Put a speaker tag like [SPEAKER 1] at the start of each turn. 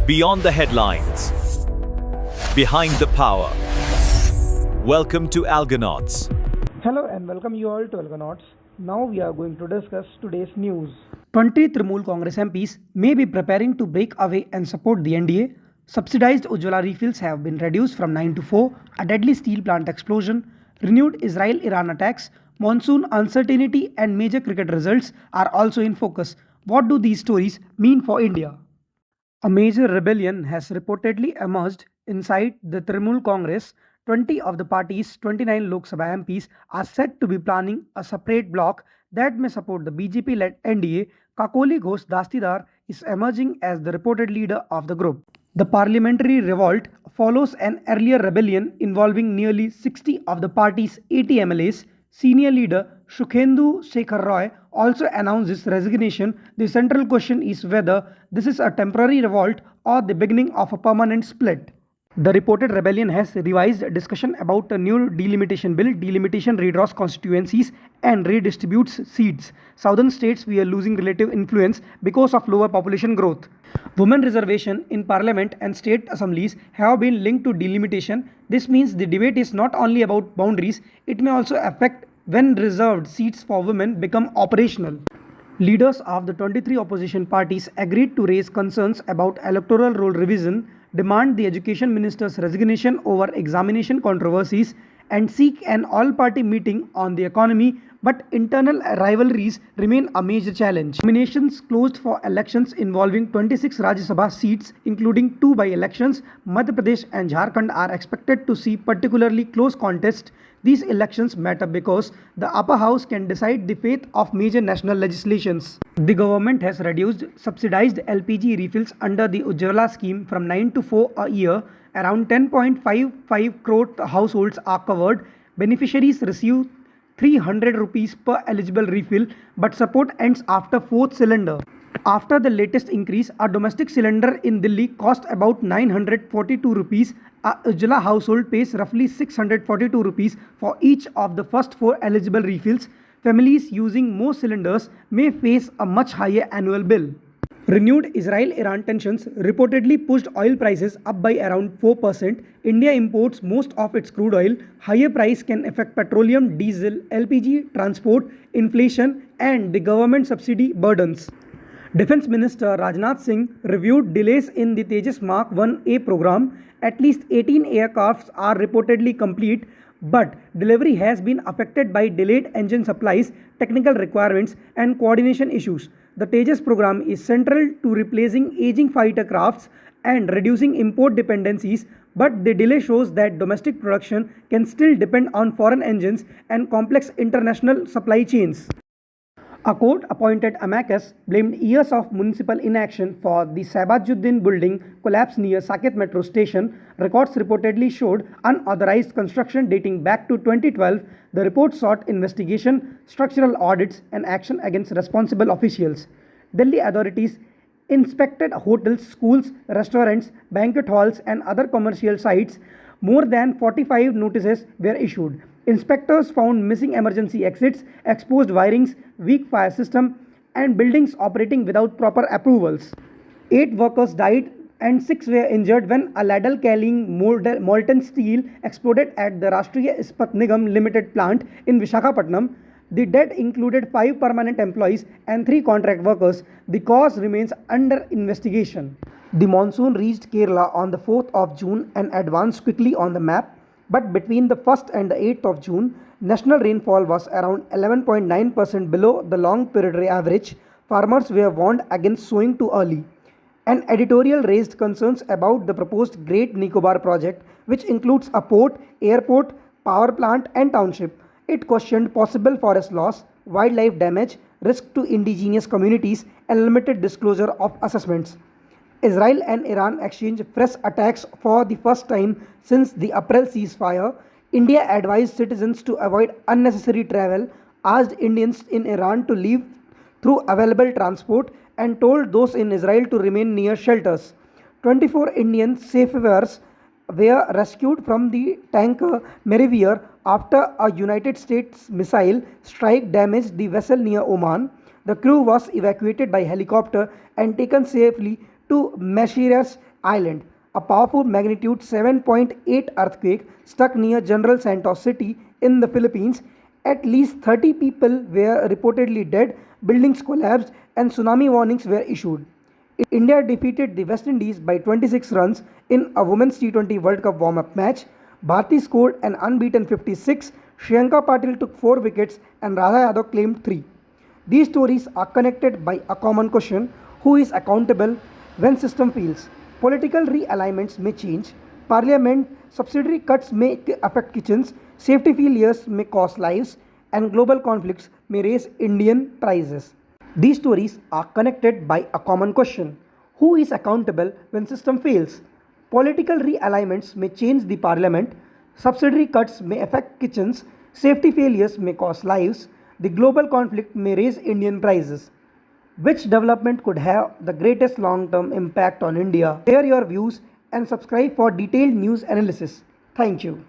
[SPEAKER 1] Beyond the headlines. Behind the power. Welcome to Algonauts.
[SPEAKER 2] Hello and welcome you all to Algonauts. Now we are going to discuss today's news. 20 Trinamool Congress MPs may be preparing to break away and support the NDA. Subsidized Ujjwala refills have been reduced from 9 to 4. A deadly steel plant explosion. Renewed Israel-Iran attacks. Monsoon uncertainty and major cricket results are also in focus. What do these stories mean for India? A major rebellion has reportedly emerged inside the Trinamool Congress. 20 of the party's 29 Lok Sabha MPs are said to be planning a separate bloc that may support the BJP-led NDA. Kakoli Ghosh Dastidar is emerging as the reported leader of the group. The parliamentary revolt follows an earlier rebellion involving nearly 60 of the party's 80 MLAs. Senior leader Sukhendu Shekhar Roy also announced his resignation. The central question is whether this is a temporary revolt or the beginning of a permanent split. The reported rebellion has revised discussion about a new delimitation bill. Delimitation redraws constituencies and redistributes seats. Southern states were losing relative influence because of lower population growth. Women reservation in parliament and state assemblies have been linked to delimitation. This means the debate is not only about boundaries, it may also affect when reserved seats for women become operational. Leaders of the 23 opposition parties agreed to raise concerns about electoral roll revision, demand the education minister's resignation over examination controversies, and seek an all-party meeting on the economy, but internal rivalries remain a major challenge. Nominations closed for elections involving 26 Rajya Sabha seats, including 2 by-elections. Madhya Pradesh and Jharkhand are expected to see particularly close contests. These elections matter because the upper house can decide the fate of major national legislations. The government has reduced subsidized LPG refills under the Ujjwala scheme from 9 to 4 a year. Around 10.55 crore households are covered. Beneficiaries receive 300 rupees per eligible refill, but support ends after 4th cylinder. After the latest increase, a domestic cylinder in Delhi cost about 942 rupees. A Ujjwala household pays roughly 642 rupees for each of the first 4 eligible refills. Families using more cylinders may face a much higher annual bill. Renewed Israel-Iran tensions reportedly pushed oil prices up by around 4%. India imports most of its crude oil. Higher price can affect petroleum, diesel, LPG, transport, inflation, and the government subsidy burdens. Defense Minister Rajnath Singh reviewed delays in the Tejas Mark 1A program. At least 18 aircrafts are reportedly complete, but delivery has been affected by delayed engine supplies, technical requirements, and coordination issues. The Tejas program is central to replacing aging fighter crafts and reducing import dependencies, but the delay shows that domestic production can still depend on foreign engines and complex international supply chains. A court-appointed amicus blamed years of municipal inaction for the Sabajuddin building collapse near Saket metro station. Records reportedly showed unauthorized construction dating back to 2012. The report sought investigation, structural audits, and action against responsible officials. Delhi authorities inspected hotels, schools, restaurants, banquet halls, and other commercial sites. More than 45 notices were issued. Inspectors found missing emergency exits, exposed wirings, weak fire system, and buildings operating without proper approvals. 8 workers died and 6 were injured when a ladle carrying molten steel exploded at the Rashtriya Ispat Nigam Limited plant in Visakhapatnam. The dead included 5 permanent employees and 3 contract workers. The cause remains under investigation. The monsoon reached Kerala on the 4th of June and advanced quickly on the map. But between the 1st and the 8th of June, national rainfall was around 11.9% below the long period average. Farmers were warned against sowing too early. An editorial raised concerns about the proposed Great Nicobar project, which includes a port, airport, power plant, and township. It questioned possible forest loss, wildlife damage, risk to indigenous communities, and limited disclosure of assessments. Israel and Iran exchanged fresh attacks for the first time since the April ceasefire. India advised citizens to avoid unnecessary travel, asked Indians in Iran to leave through available transport, and told those in Israel to remain near shelters. 24 Indian seafarers were rescued from the tanker Merivier after a United States missile strike damaged the vessel near Oman. The crew was evacuated by helicopter and taken safely to Mauritius Island. A powerful magnitude 7.8 earthquake struck near General Santos City in the Philippines. At least 30 people were reportedly dead, buildings collapsed, and tsunami warnings were issued. India defeated the West Indies by 26 runs in a Women's T20 World Cup warm-up match. Bharti scored an unbeaten 56, Shriyanka Patil took 4 wickets and Radha Yadav claimed 3. These stories are connected by a common question: who is accountable when system fails? Political realignments may change, parliament subsidiary cuts may affect kitchens, safety failures may cost lives, and global conflicts may raise Indian prices. These stories are connected by a common question: who is accountable when system fails? Political realignments may change the parliament, subsidiary cuts may affect kitchens, safety failures may cost lives, the global conflict may raise Indian prices. Which development could have the greatest long-term impact on India? Share your views and subscribe for detailed news analysis. Thank you.